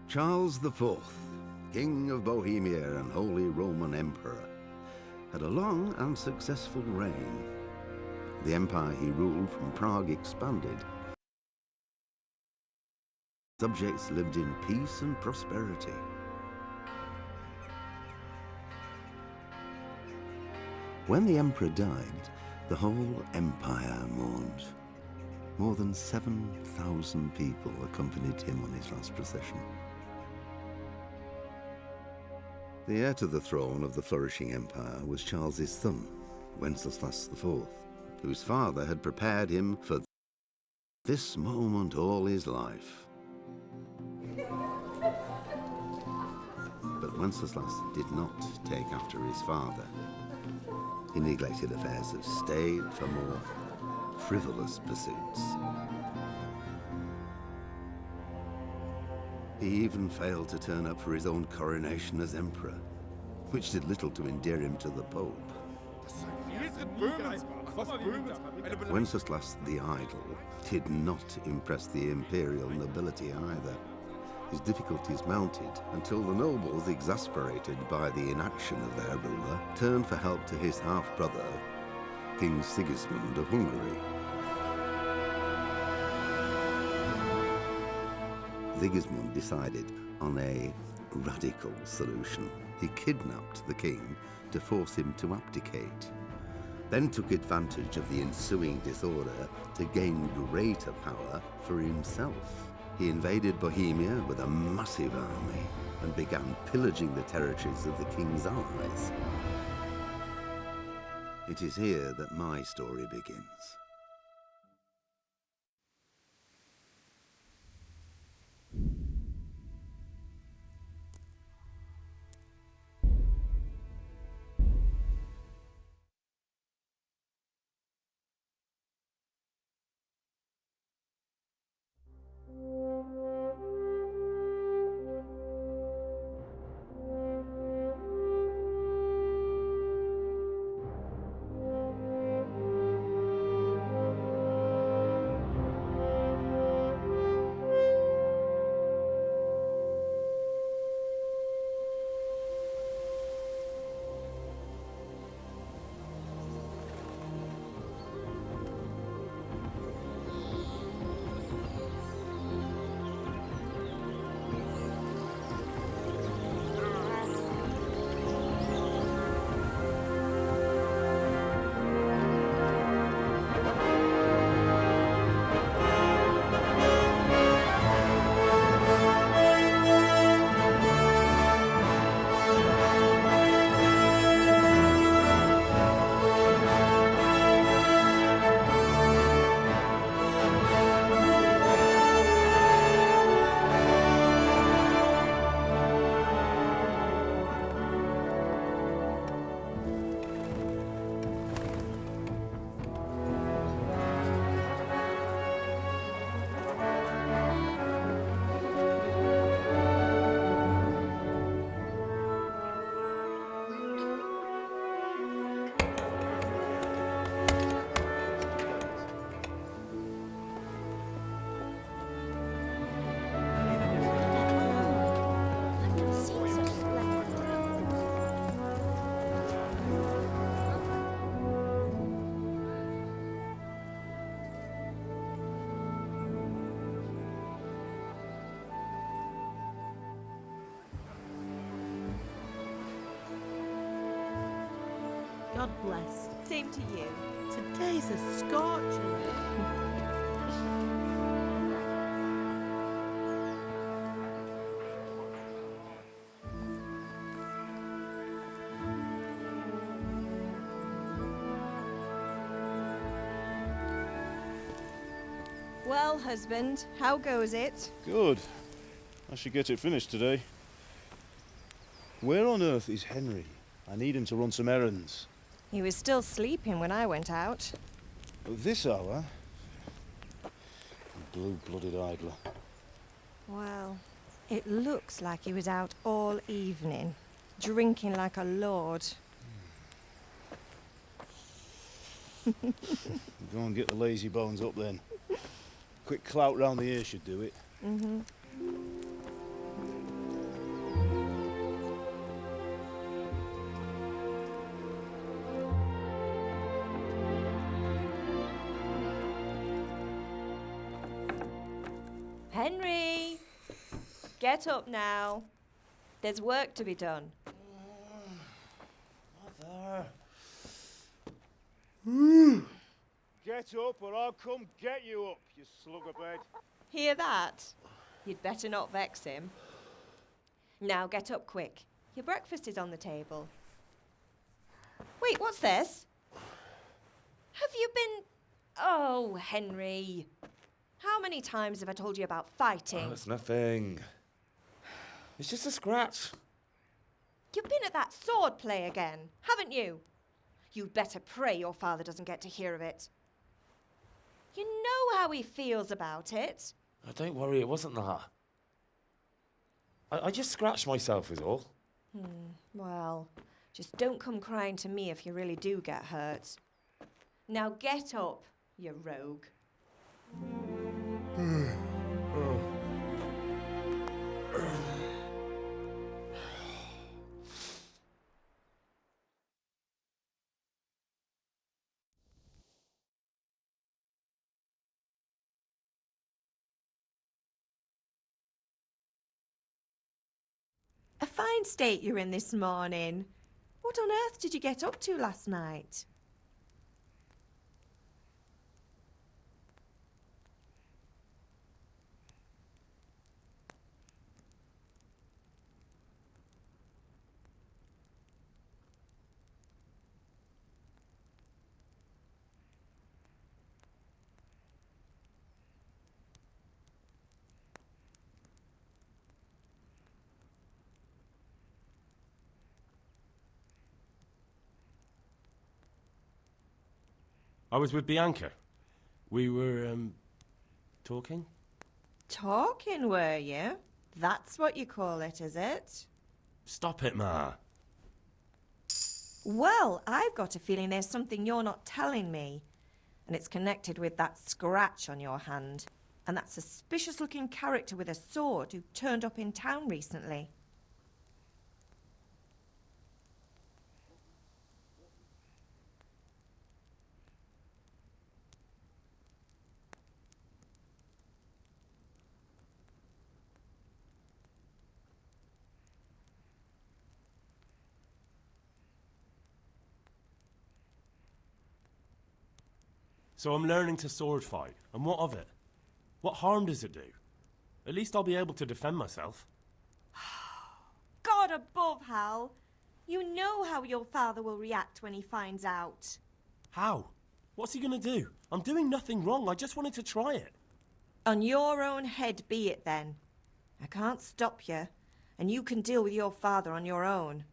Charles IV, King of Bohemia and Holy Roman Emperor, had a long and successful reign. The empire he ruled from Prague expanded. Subjects lived in peace and prosperity. When the emperor died, the whole empire mourned. More than 7,000 people accompanied him on his last procession. The heir to the throne of the flourishing empire was Charles's son, Wenceslas IV, whose father had prepared him for this moment all his life. But Wenceslas did not take after his father. He neglected affairs of state for more frivolous pursuits. He even failed to turn up for his own coronation as emperor, which did little to endear him to the Pope. Wenceslas the Idle did not impress the imperial nobility either. His difficulties mounted until the nobles, exasperated by the inaction of their ruler, turned for help to his half-brother, King Sigismund of Hungary. Sigismund decided on a radical solution. He kidnapped the king to force him to abdicate, then took advantage of the ensuing disorder to gain greater power for himself. He invaded Bohemia with a massive army and began pillaging the territories of the king's allies. It is here that my story begins. God bless. Same to you. Today's a scorcher. Well, husband, how goes it? Good. I should get it finished today. Where on earth is Henry? I need him to run some errands. He was still sleeping when I went out. At this hour? Blue-blooded idler. Well, it looks like he was out all evening, drinking like a lord. Go and get the lazy bones up then. Quick clout round the ear should do it. Mm-hmm. Henry! Get up now. There's work to be done. Mother. Get up or I'll come get you up, you slugabed. Hear that? You'd better not vex him. Now get up quick. Your breakfast is on the table. Wait, what's this? Have you been... Oh, Henry. How many times have I told you about fighting? Oh, it's nothing. It's just a scratch. You've been at that sword play again, haven't you? You'd better pray your father doesn't get to hear of it. You know how he feels about it. Oh, don't worry, it wasn't that. I just scratched myself is all. Well, just don't come crying to me if you really do get hurt. Now get up, you rogue. A fine state you're in this morning. What on earth did you get up to last night? I was with Bianca. We were, talking? Talking, were you? That's what you call it, is it? Stop it, Ma. Well, I've got a feeling there's something you're not telling me. And it's connected with that scratch on your hand. And that suspicious-looking character with a sword who turned up in town recently. So I'm learning to sword fight, and what of it? What harm does it do? At least I'll be able to defend myself. God above, Hal. You know how your father will react when he finds out. How? What's he gonna do? I'm doing nothing wrong, I just wanted to try it. On your own head be it then. I can't stop you, and you can deal with your father on your own.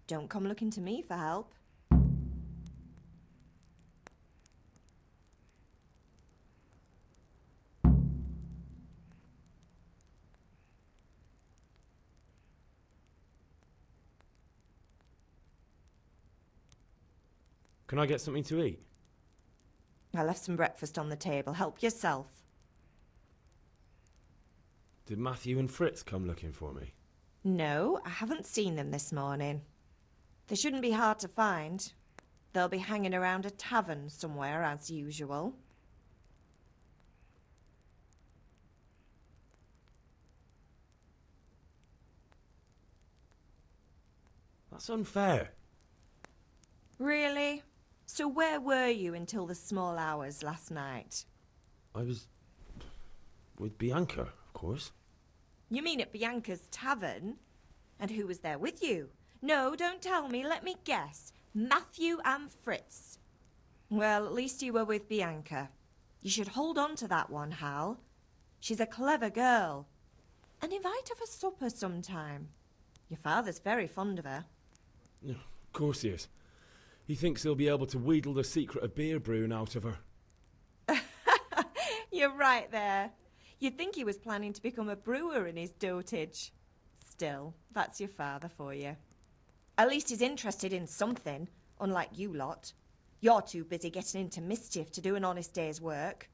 Don't come looking to me for help. Can I get something to eat? I left some breakfast on the table. Help yourself. Did Matthew and Fritz come looking for me? No, I haven't seen them this morning. They shouldn't be hard to find. They'll be hanging around a tavern somewhere, as usual. That's unfair. Really? So where were you until the small hours last night? I was... with Bianca, of course. You mean at Bianca's tavern? And who was there with you? No, don't tell me, let me guess. Matthew and Fritz. Well, at least you were with Bianca. You should hold on to that one, Hal. She's a clever girl. And invite her for supper sometime. Your father's very fond of her. Of course he is. He thinks he'll be able to wheedle the secret of beer brewing out of her. You're right there. You'd think he was planning to become a brewer in his dotage. Still, that's your father for you. At least he's interested in something, unlike you lot. You're too busy getting into mischief to do an honest day's work.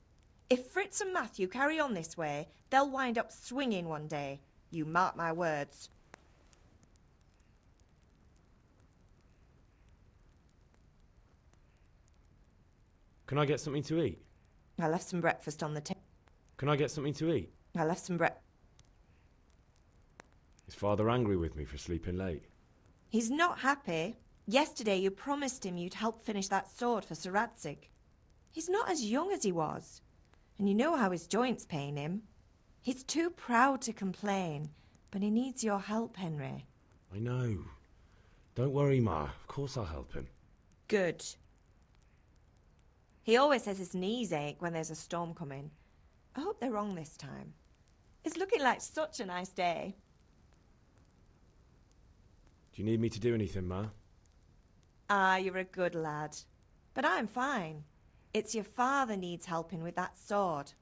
If Fritz and Matthew carry on this way, they'll wind up swinging one day. You mark my words. Can I get something to eat? I left some breakfast on the table. Can I get something to eat? I left some bread. Is Father angry with me for sleeping late? He's not happy. Yesterday you promised him you'd help finish that sword for Sir Radzig. He's not as young as he was, and you know how his joints pain him. He's too proud to complain, but he needs your help, Henry. I know. Don't worry, Ma. Of course I'll help him. Good. He always says his knees ache when there's a storm coming. I hope they're wrong this time. It's looking like such a nice day. Do you need me to do anything, Ma? Ah, you're a good lad. But I'm fine. It's your father needs helping with that sword.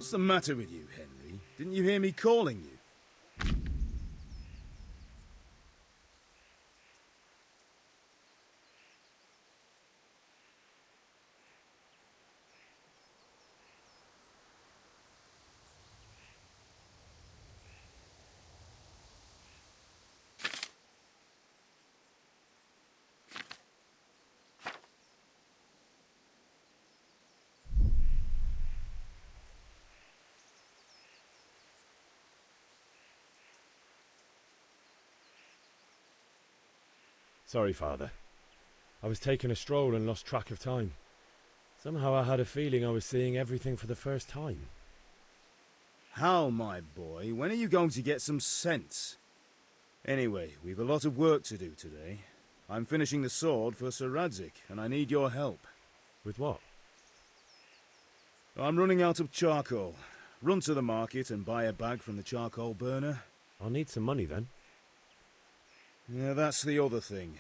What's the matter with you, Henry? Didn't you hear me calling you? Sorry, Father. I was taking a stroll and lost track of time. Somehow I had a feeling I was seeing everything for the first time. Hal, my boy, when are you going to get some sense? Anyway, we've a lot of work to do today. I'm finishing the sword for Sir Radzig, and I need your help. With what? I'm running out of charcoal. Run to the market and buy a bag from the charcoal burner. I'll need some money then. Yeah, that's the other thing.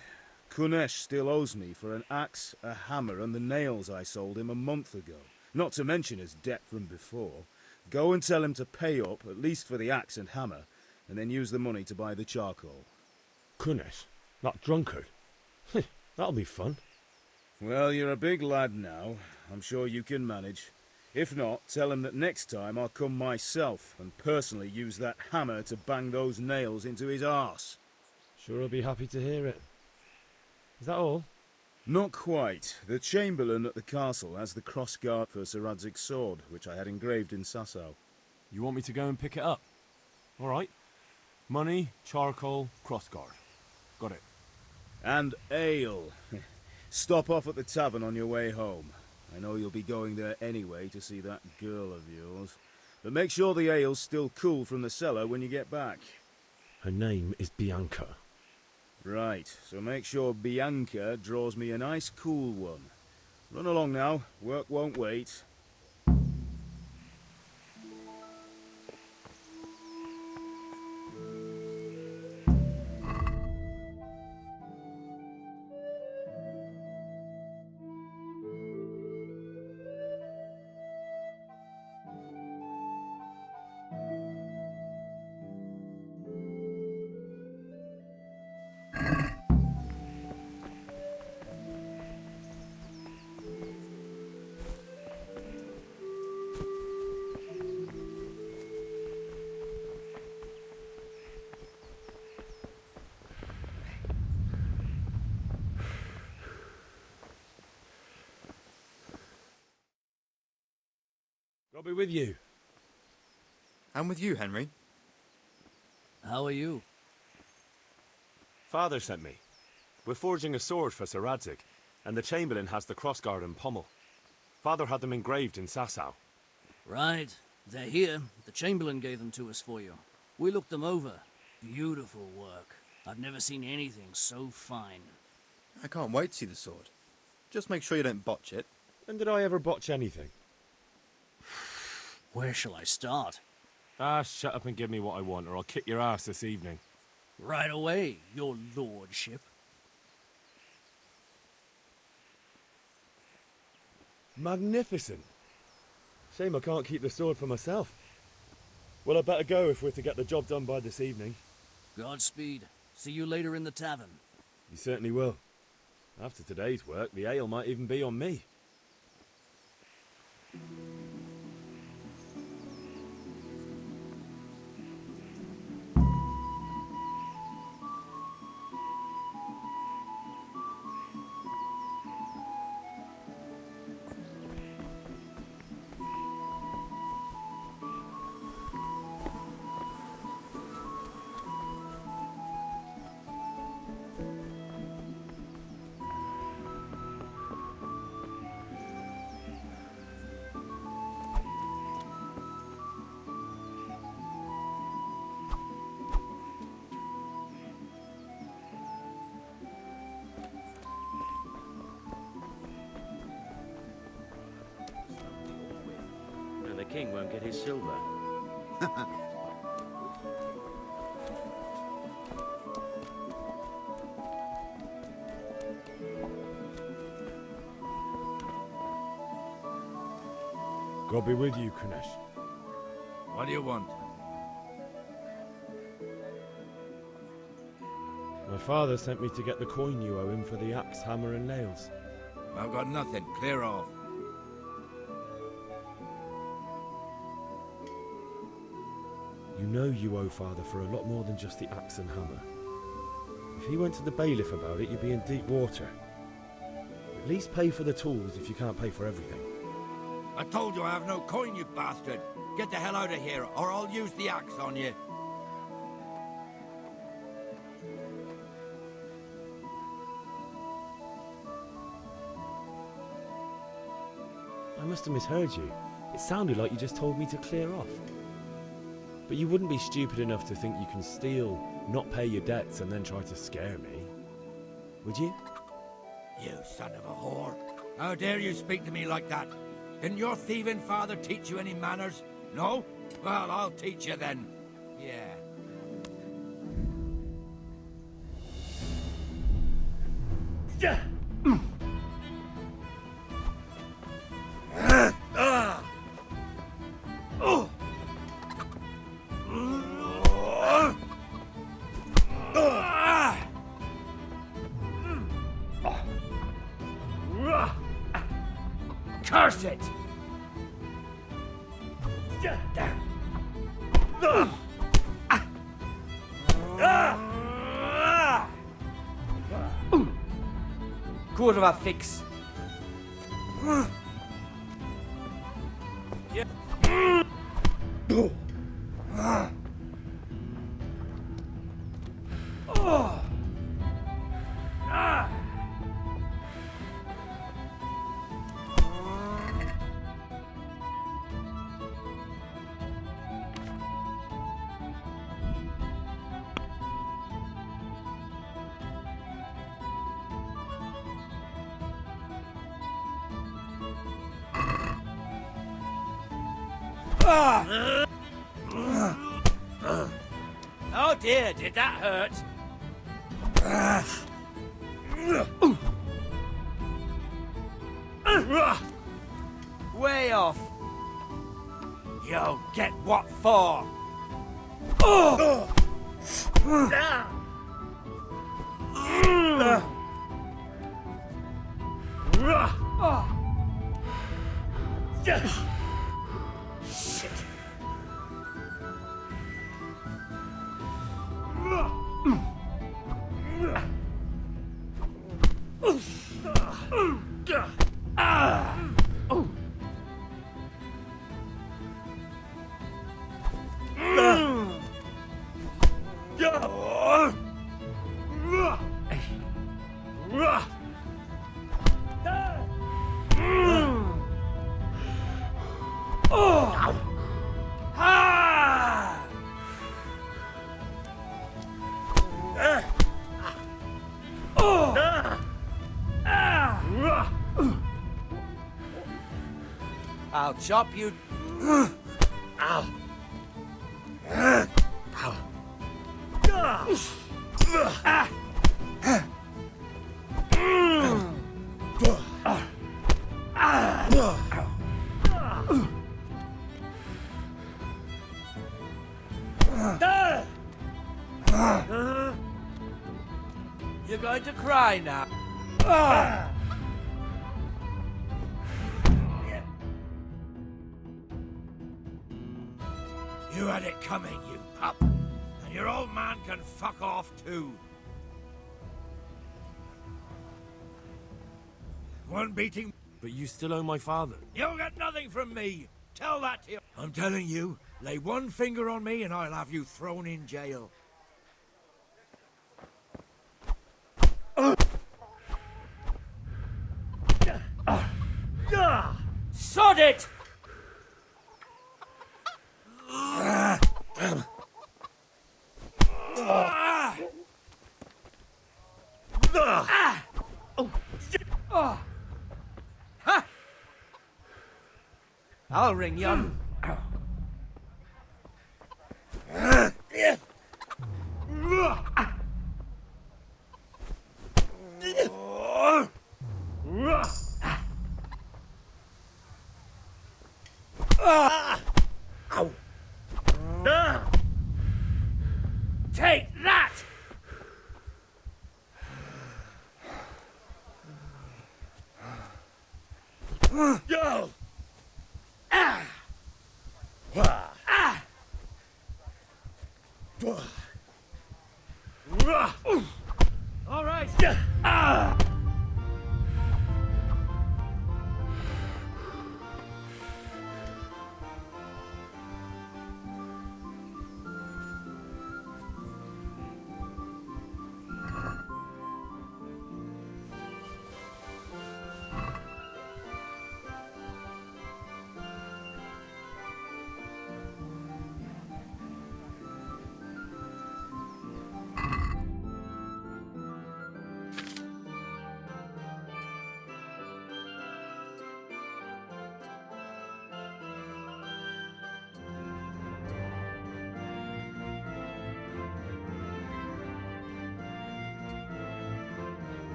Kunesh still owes me for an axe, a hammer, and the nails I sold him a month ago. Not to mention his debt from before. Go and tell him to pay up, at least for the axe and hammer, and then use the money to buy the charcoal. Kunesh? That drunkard? That'll be fun. Well, you're a big lad now. I'm sure you can manage. If not, tell him that next time I'll come myself and personally use that hammer to bang those nails into his arse. Sure I'll be happy to hear it. Is that all? Not quite. The Chamberlain at the castle has the cross-guard for Sir Radzig's sword, which I had engraved in Sasau. You want me to go and pick it up? All right. Money, charcoal, crossguard. Got it. And ale. Stop off at the tavern on your way home. I know you'll be going there anyway to see that girl of yours. But make sure the ale's still cool from the cellar when you get back. Her name is Bianca. Right, so make sure Bianca draws me a nice cool one. Run along now, work won't wait. I'll be with you. And with you, Henry. How are you? Father sent me. We're forging a sword for Sir Radzig, and the Chamberlain has the crossguard and pommel. Father had them engraved in Sasau. Right. They're here. The Chamberlain gave them to us for you. We looked them over. Beautiful work. I've never seen anything so fine. I can't wait to see the sword. Just make sure you don't botch it. When did I ever botch anything? Where shall I start? Ah, shut up and give me what I want, or I'll kick your ass this evening. Right away, your lordship. Magnificent. Shame I can't keep the sword for myself. Well, I better go if we're to get the job done by this evening. Godspeed. See you later in the tavern. You certainly will. After today's work, the ale might even be on me. And the king won't get his silver. God be with you, Kunesh. What do you want? My father sent me to get the coin you owe him for the axe, hammer and nails. I've got nothing. Clear off. You know you owe father for a lot more than just the axe and hammer. If he went to the bailiff about it, you'd be in deep water. At least pay for the tools if you can't pay for everything. I told you I have no coin, you bastard. Get the hell out of here, or I'll use the axe on you. I must have misheard you. It sounded like you just told me to clear off. But you wouldn't be stupid enough to think you can steal, not pay your debts, and then try to scare me, would you? You son of a whore. How dare you speak to me like that? Didn't your thieving father teach you any manners? No? Well, I'll teach you then. Yeah. Curse it! Kurwa fix. Oh dear, did that hurt? Way off. You'll get what for? Shit. I'll chop you. Ow. You're going to cry now. You had it coming, you pup. And your old man can fuck off too. One beating. But you still owe my father. You'll get nothing from me. Tell that to you. I'm telling you, lay one finger on me and I'll have you thrown in jail. Sod it! I'll ring you. Take that! Go! All right.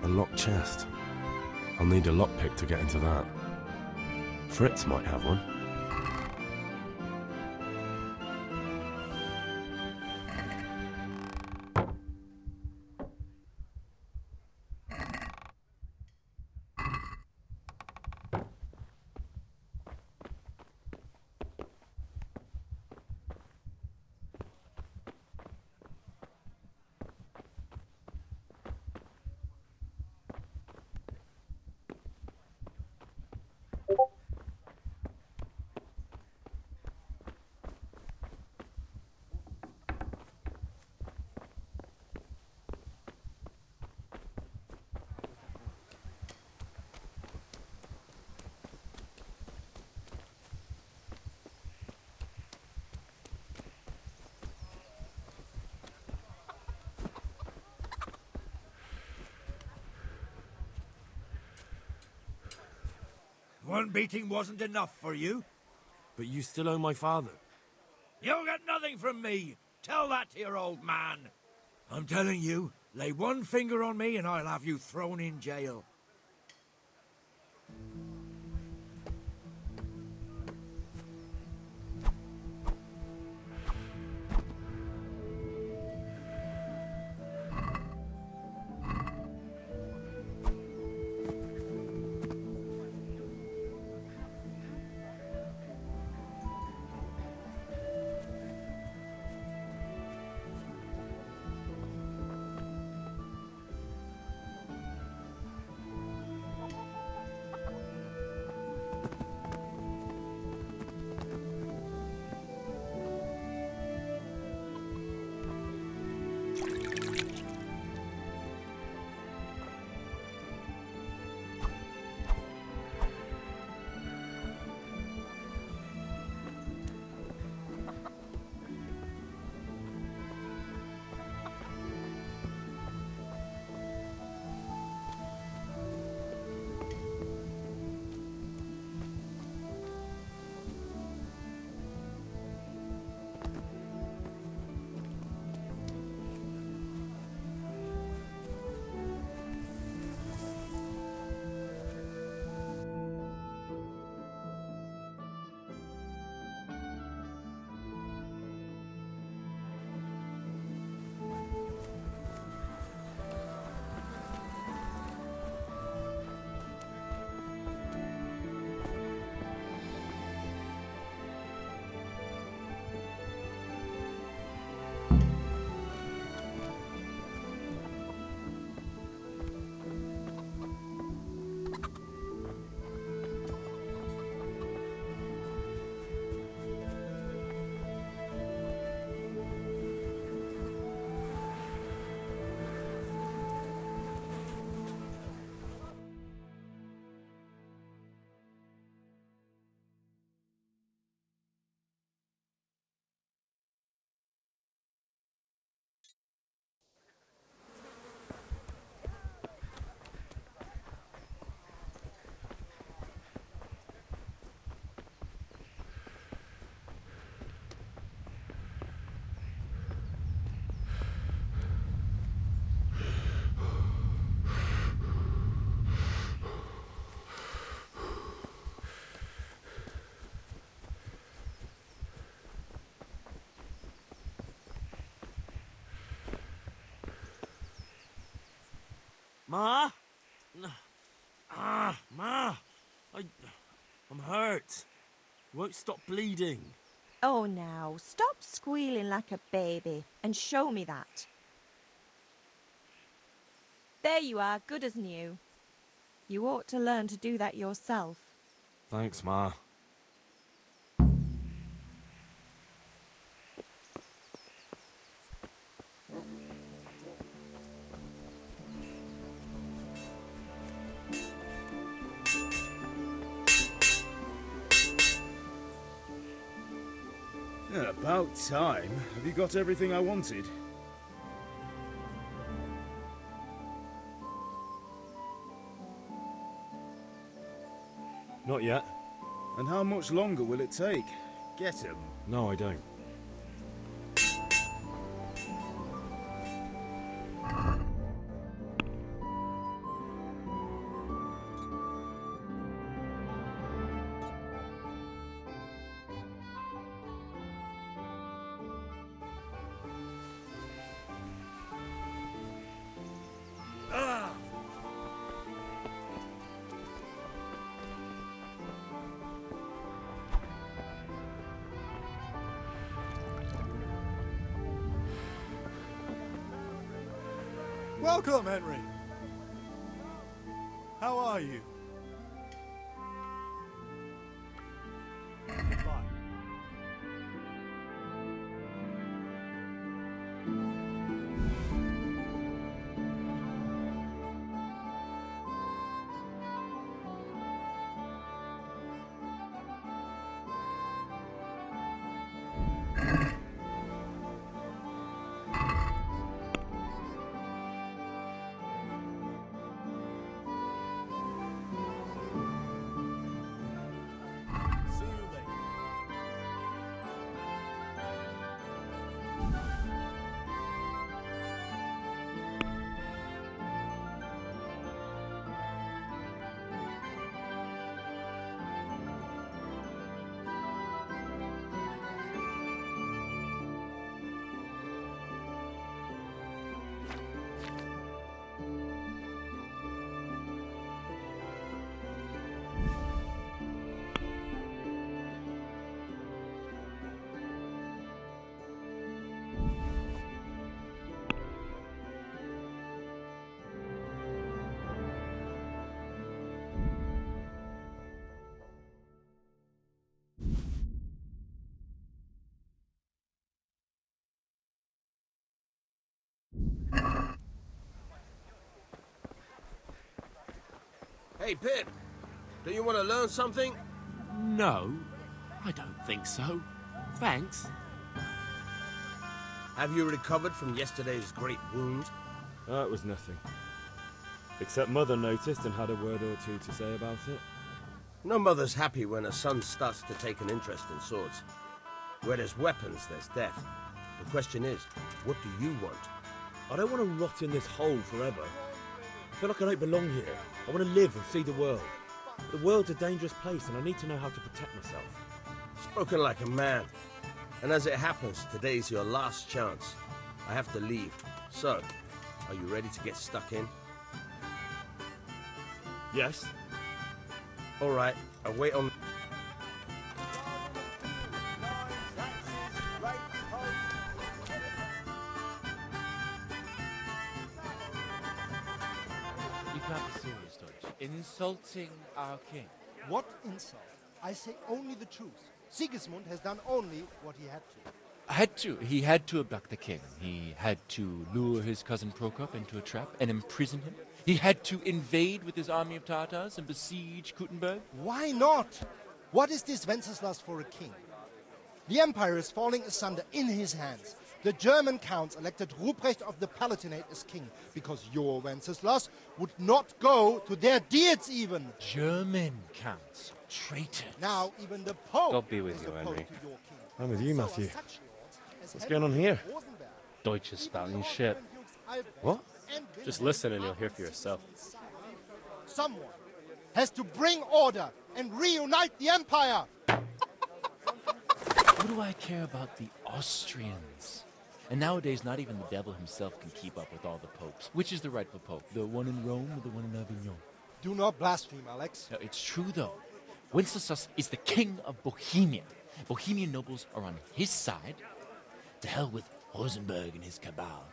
A locked chest. I'll need a lockpick to get into that. Fritz might have one. One beating wasn't enough for you? But you still owe my father. You'll get nothing from me. Tell that to your old man. I'm telling you, lay one finger on me and I'll have you thrown in jail. Ma? Ma! I'm hurt. Won't stop bleeding. Oh, now, stop squealing like a baby and show me that. There you are, good as new. You ought to learn to do that yourself. Thanks, Ma. Yeah, about time. Have you got everything I wanted? Not yet. And how much longer will it take? Get him. No, I don't. Welcome, Henry. How are you? Fine. Hey, Pip. Do you want to learn something? No, I don't think so. Thanks. Have you recovered from yesterday's great wound? It was nothing. Except Mother noticed and had a word or two to say about it. No mother's happy when a son starts to take an interest in swords. Where there's weapons, there's death. The question is, what do you want? I don't want to rot in this hole forever. I feel like I don't belong here. I want to live and see the world. The world's a dangerous place and I need to know how to protect myself. Spoken like a man. And as it happens, today's your last chance. I have to leave. So, are you ready to get stuck in? Yes. All right, I'll wait on... You can't be serious, Deutsch. Insulting our king. What insult? I say only the truth. Sigismund has done only what he had to. He had to abduct the king. He had to lure his cousin Prokop into a trap and imprison him. He had to invade with his army of Tartars and besiege Kuttenberg. Why not? What is this Wenceslas for a king? The empire is falling asunder in his hands. The German counts elected Ruprecht of the Palatinate as king because your Wenceslas would not go to their deeds even. German counts. Traitors. Now even the Pope God be with is you, opposed Henry. to your king. I'm with you, So Matthew. are such lords as What's going on here? Rosenberg, Deutsch is spouting shit. What? and Just Wilhelm listen and you'll hear for yourself. Someone has to bring order and reunite the empire. What do I care about the Austrians? And nowadays, not even the devil himself can keep up with all the popes. Which is the rightful pope? The one in Rome or the one in Avignon? Do not blaspheme, Alex. No, it's true, though. Wenceslas is the king of Bohemia. Bohemian nobles are on his side. To hell with Rosenberg and his cabal.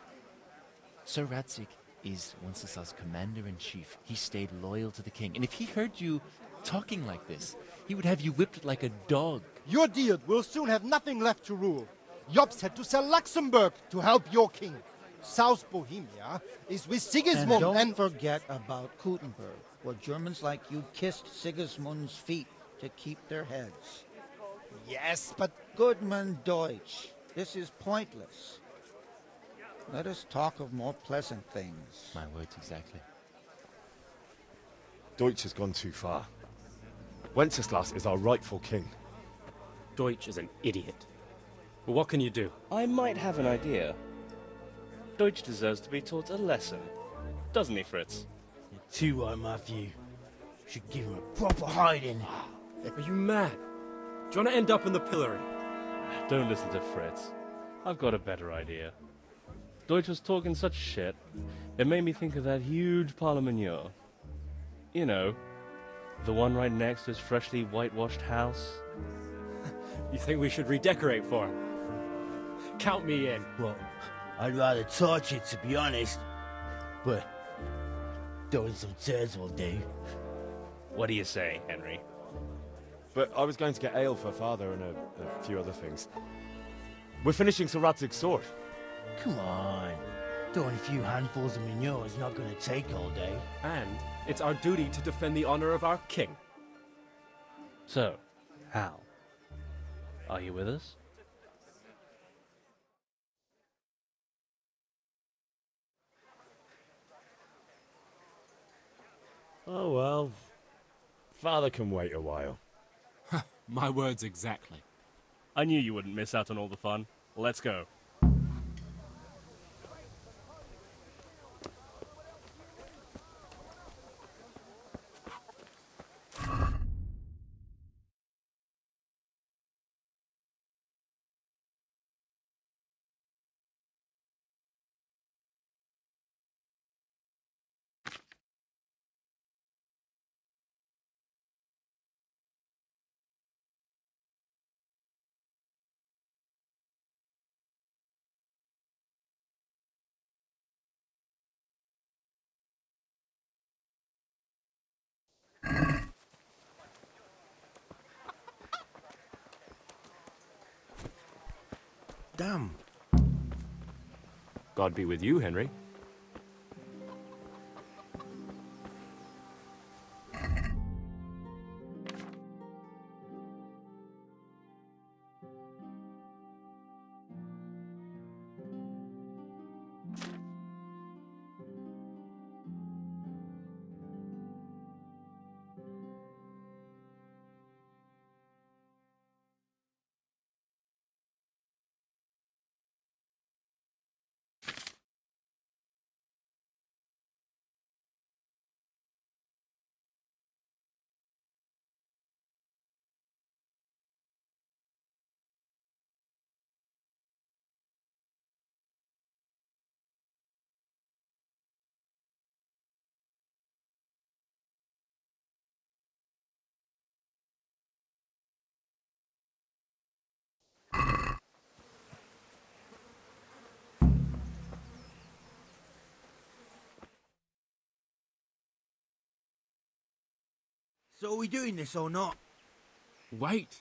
Sir Ratzik is Wenceslas' commander-in-chief. He stayed loyal to the king. And if he heard you talking like this, he would have you whipped like a dog. Your deed will soon have nothing left to rule. Jobst had to sell Luxembourg to help your king. South Bohemia is with Sigismund and don't forget about Kuttenberg, where Germans like you kissed Sigismund's feet to keep their heads. Yes, but... Goodman Deutsch, this is pointless. Let us talk of more pleasant things. My words exactly. Deutsch has gone too far. Wenceslas is our rightful king. Deutsch is an idiot. But what can you do? I might have an idea. Deutsch deserves to be taught a lesson. Doesn't he, Fritz? You're too right, Matthew. Should give him a proper hiding. Are you mad? Do you want to end up in the pillory? Don't listen to Fritz. I've got a better idea. Deutsch was talking such shit, it made me think of that huge parliament. You know, the one right next to his freshly whitewashed house. You think we should redecorate for him? Count me in. Well, I'd rather torch it, to be honest. But throwing some tears will do. What do you say, Henry? But I was going to get ale for father and a few other things. We're finishing Sir Radzig's sword. Come on. Throwing a few handfuls of manure is not going to take all day. And it's our duty to defend the honor of our king. So, Hal, are you with us? Oh well. Father can wait a while. My words exactly. I knew you wouldn't miss out on all the fun. Let's go. Damn. God be with you, Henry. So are we doing this or not? Wait.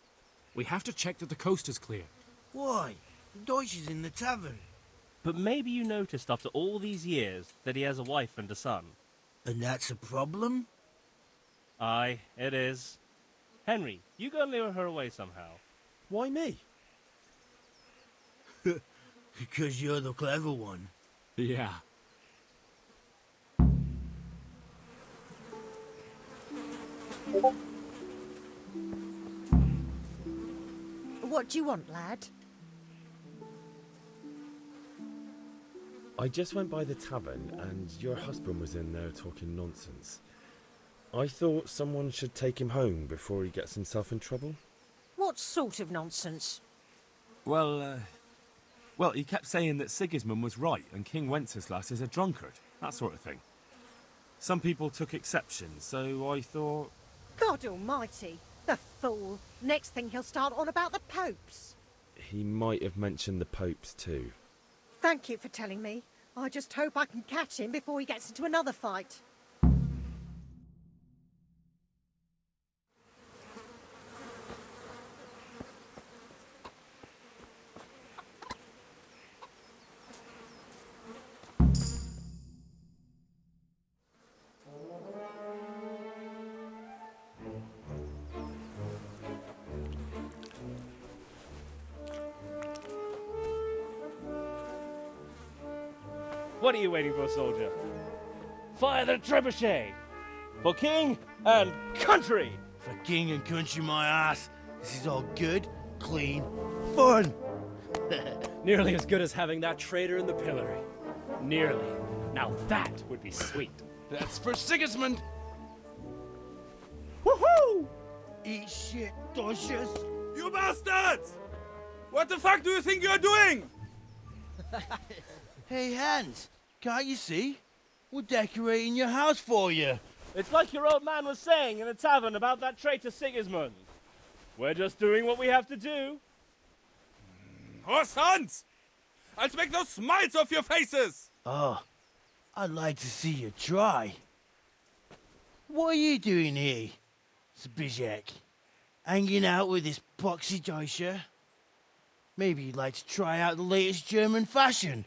We have to check that the coast is clear. Why? Deutsch is in the tavern. But maybe you noticed after all these years that he has a wife and a son. And that's a problem? Aye, it is. Henry, you go and lure her away somehow. Why me? Because you're the clever one. Yeah. What do you want, lad? I just went by the tavern and your husband was in there talking nonsense. I thought someone should take him home before he gets himself in trouble. What sort of nonsense? Well, he kept saying that Sigismund was right and King Wenceslas is a drunkard, that sort of thing. Some people took exception, so I thought... God almighty, the fool. Next thing he'll start on about the popes. He might have mentioned the popes too. Thank you for telling me. I just hope I can catch him before he gets into another fight. What are you waiting for, soldier? Fire the trebuchet! For king and country! For king and country, my ass. This is all good, clean, fun. Nearly as good as having that traitor in the pillory. Nearly. Now that would be sweet. That's for Sigismund! Woohoo! Eat shit, doshes. You bastards! What the fuck do you think you're doing? Hey, Hans, can't you see? We're decorating your house for you. It's like your old man was saying in the tavern about that traitor Sigismund. We're just doing what we have to do. Horse Hans! I'll make those smiles off your faces! Oh, I'd like to see you try. What are you doing here, Zbigniew? Hanging out with this poxy Deutscher? Maybe you'd like to try out the latest German fashion.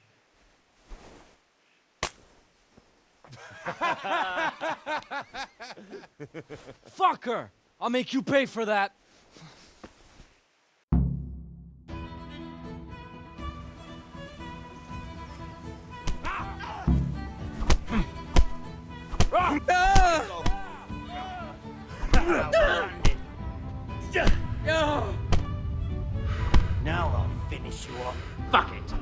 Fucker! I'll make you pay for that. Now I'll finish you off. Fuck it.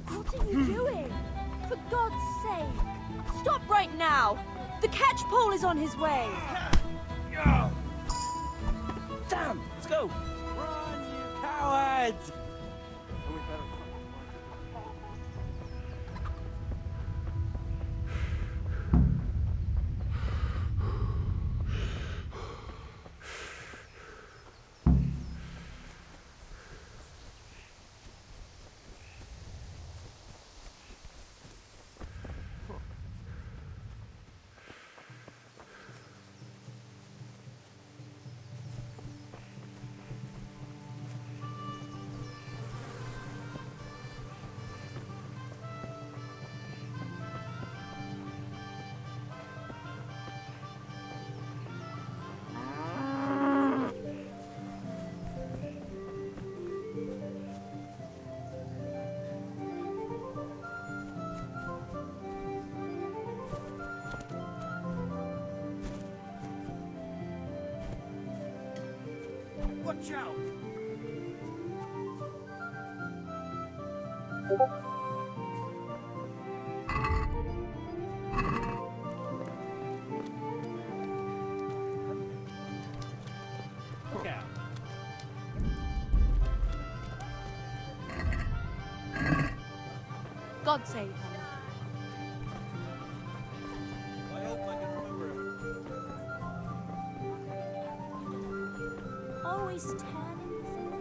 What are you doing? For God's sake, stop right now! The catch pole is on his way! Damn! Let's go! Run, you cowards! Watch out! Look out. God save her. I hope I can remember him. Always turning things.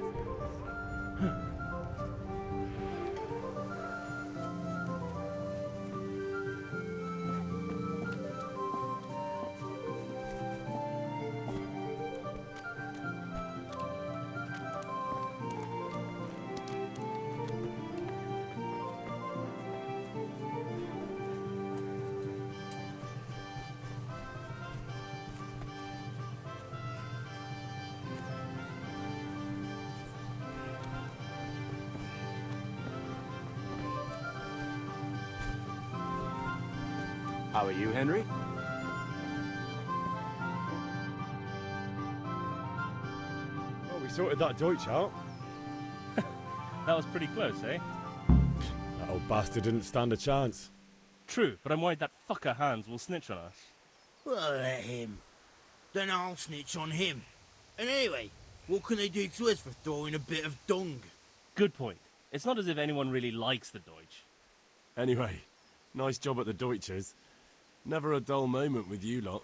How are you, Henry? Oh, we sorted that Deutsch out. That was pretty close, eh? That old bastard didn't stand a chance. True, but I'm worried that fucker Hans will snitch on us. Well, let him. Then I'll snitch on him. And anyway, what can they do to us for throwing a bit of dung? Good point. It's not as if anyone really likes the Deutsch. Anyway, nice job at the Deutschers. Never a dull moment with you lot.